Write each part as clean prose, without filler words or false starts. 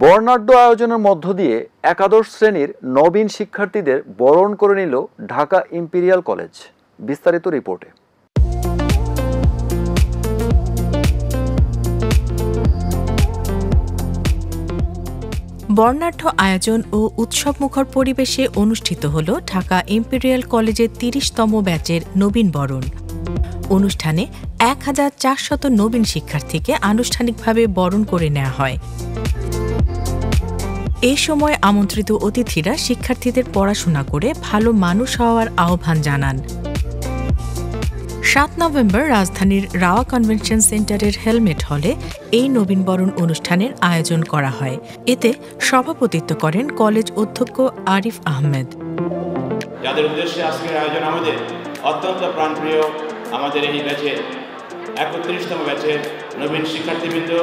বর্ণাঢ্য আয়োজনের মধ্য দিয়ে একাদশ শ্রেণীর নবীন শিক্ষার্থীদের বরণ করে নিল ঢাকা ইম্পেরিয়াল কলেজ। বিস্তারিত রিপোর্টে। বর্ণাঢ্য আয়োজন ও উৎসবমুখর পরিবেশে অনুষ্ঠিত হল ঢাকা ইম্পেরিয়াল কলেজের ৩০তম ব্যাচের নবীন বরণ। অনুষ্ঠানে ১,৪০০ নবীন শিক্ষার্থীকে আনুষ্ঠানিকভাবে বরণ করে নেওয়া হয়। এই সময় আমন্ত্রিত অতিথিরা শিক্ষার্থীদের পড়াশোনা করে ভালো মানুষ হওয়ার আহ্বান জানান। ৭ নভেম্বর রাজধানীর রাওয়া কনভেনশন সেন্টারের হেলমেট হলে এই নবীনবরণ অনুষ্ঠানের আয়োজন করা হয়। এতে সভাপতিত্ব করেন কলেজ অধ্যক্ষ আরিফ আহমেদ। যাদের উদ্দেশ্যে আজকের আয়োজন আমাদের অত্যন্ত প্রাণপ্রিয়, আমাদের এই ব্যাচের ৩১তম ব্যাচের নবীন শিক্ষার্থীবৃন্দ,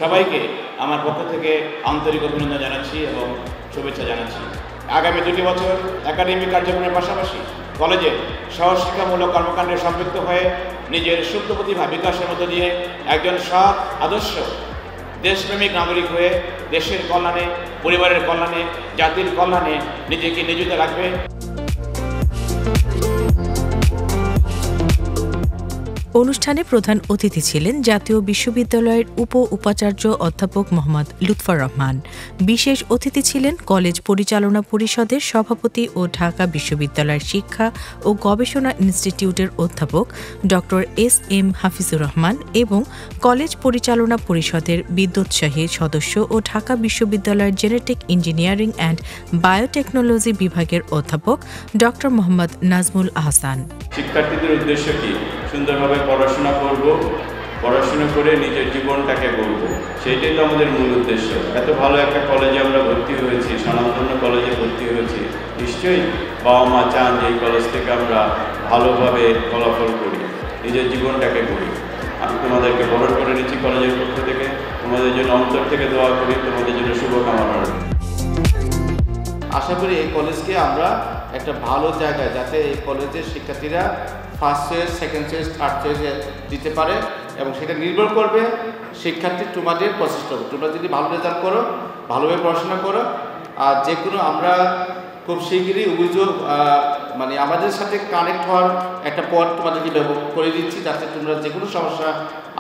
সবাইকে আমার পক্ষ থেকে আন্তরিক অভিনন্দন জানাচ্ছি এবং শুভেচ্ছা জানাচ্ছি। আগামী ২ বছর একাডেমিক কার্যক্রমের পাশাপাশি কলেজে সহশিক্ষামূলক কর্মকাণ্ডে সম্পৃক্ত হয়ে নিজের সুপ্ত প্রতিভা বিকাশের মধ্য দিয়ে একজন সৎ আদর্শ দেশপ্রেমিক নাগরিক হয়ে দেশের কল্যাণে, পরিবারের কল্যাণে, জাতির কল্যাণে নিজেকে নিয়োজিত রাখবে। অনুষ্ঠানে প্রধান অতিথি ছিলেন জাতীয় বিশ্ববিদ্যালয়ের উপাচার্য অধ্যাপক মোহাম্মদ লুৎফর রহমান। বিশেষ অতিথি ছিলেন কলেজ পরিচালনা পরিষদের সভাপতি ও ঢাকা বিশ্ববিদ্যালয়ের শিক্ষা ও গবেষণা ইনস্টিটিউটের অধ্যাপক ড.এস.এম. হাফিজুর রহমান এবং কলেজ পরিচালনা পরিষদের বিদ্যোৎসাহী সদস্য ও ঢাকা বিশ্ববিদ্যালয়ের জেনেটিক ইঞ্জিনিয়ারিং অ্যান্ড বায়োটেকনোলজি বিভাগের অধ্যাপক ড. মোহাম্মদ নাজমুল আহসান। শিক্ষার্থীদের উদ্দেশ্য কি? সুন্দরভাবে পড়াশোনা করব, পড়াশোনা করে নিজের জীবনটাকে গড়ব, সেইটাই তো আমাদের মূল উদ্দেশ্য। এত ভালো একটা কলেজে আমরা ভর্তি হয়েছি, স্বনামধন্য কলেজে ভর্তি হয়েছি, নিশ্চয়ই বাবা মা চান যে এই কলেজ থেকে আমরা ভালোভাবে ফলাফল করি, নিজের জীবনটাকে গড়ি। আমি তোমাদেরকে বরণ করে নিচ্ছি কলেজের পক্ষ থেকে, তোমাদের জন্য অন্তর থেকে দোয়া করি, তোমাদের জন্য শুভকামনা রইল। আশা করি এই কলেজকে আমরা একটা ভালো জায়গায়, যাতে এই কলেজের শিক্ষার্থীরা first choice, second choice, third চয়েসে দিতে পারে, এবং সেটা নির্ভর করবে শিক্ষার্থী তোমাদের প্রচেষ্টা। তোমরা যদি ভালো রেজাল্ট করো, ভালোভাবে পড়াশোনা করো, আর যে কোনো আমরা খুব শীঘ্রই অভিযোগ আমাদের সাথে কানেক্ট হওয়ার একটা পথ তোমাদেরকে ব্যবহার করে দিচ্ছি, যাতে তোমরা যে কোনো সমস্যা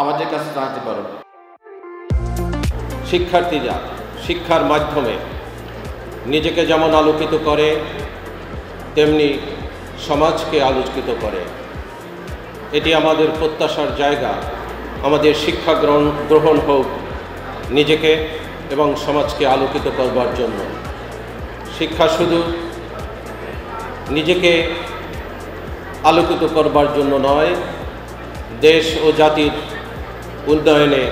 আমাদের কাছে জানাতে পারো। শিক্ষার্থীরা শিক্ষার মাধ্যমে নিজেকে যেমন আলোকিত করে, তেমনি সমাজকে আলোকিত করে। এটি আমাদের প্রত্যাশার জায়গা। আমাদের শিক্ষা গ্রহণ হোক নিজেকে এবং সমাজকে আলোকিত করবার জন্য। শিক্ষা শুধু নিজেকে আলোকিত করবার জন্য নয়, দেশ ও জাতির উন্নয়নে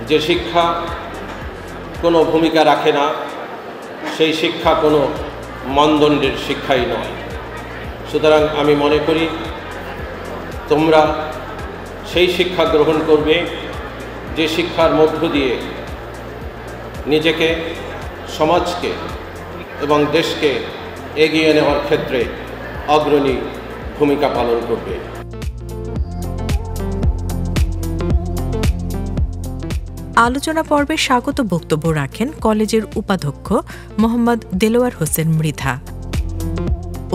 যে শিক্ষা কোনো ভূমিকা রাখে না, সেই শিক্ষা কোনো মানদণ্ডের শিক্ষাই নয়। সুতরাং আমি মনে করি তোমরা সেই শিক্ষা গ্রহণ করবে যে শিক্ষার মধ্য দিয়ে নিজেকে, সমাজকে এবং দেশকে এগিয়ে নেওয়ার ক্ষেত্রে অগ্রণী ভূমিকা পালন করবে। আলোচনা পর্বে স্বাগত বক্তব্য রাখেন কলেজের উপাধ্যক্ষ মোহাম্মদ দেলোয়ার হোসেন মৃধা।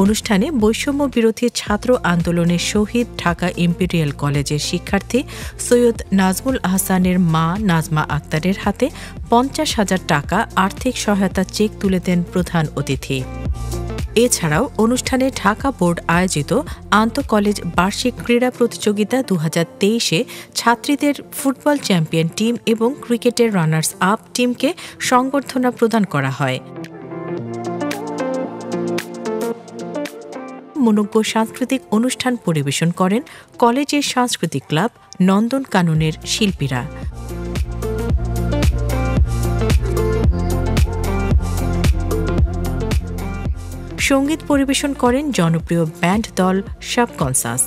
অনুষ্ঠানে বৈষম্য বিরোধী ছাত্র আন্দোলনের শহীদ ঢাকা ইম্পেরিয়াল কলেজের শিক্ষার্থী সৈয়দ নাজমুল আহসানের মা নাজমা আক্তারের হাতে ৫০,০০০ টাকা আর্থিক সহায়তা চেক তুলে দেন প্রধান অতিথি। এছাড়াও অনুষ্ঠানে ঢাকা বোর্ড আয়োজিত আন্তঃকলেজ বার্ষিক ক্রীড়া প্রতিযোগিতা ২০২৩-এ ছাত্রীদের ফুটবল চ্যাম্পিয়ন টিম এবং ক্রিকেটের রানার্স আপ টিমকে সংবর্ধনা প্রদান করা হয়। মনোজ্ঞ সাংস্কৃতিক অনুষ্ঠান পরিবেশন করেন কলেজের সাংস্কৃতিক ক্লাব নন্দন কাননের শিল্পীরা। সঙ্গীত পরিবেশন করেন জনপ্রিয় ব্যান্ড দল সাবকনসাস।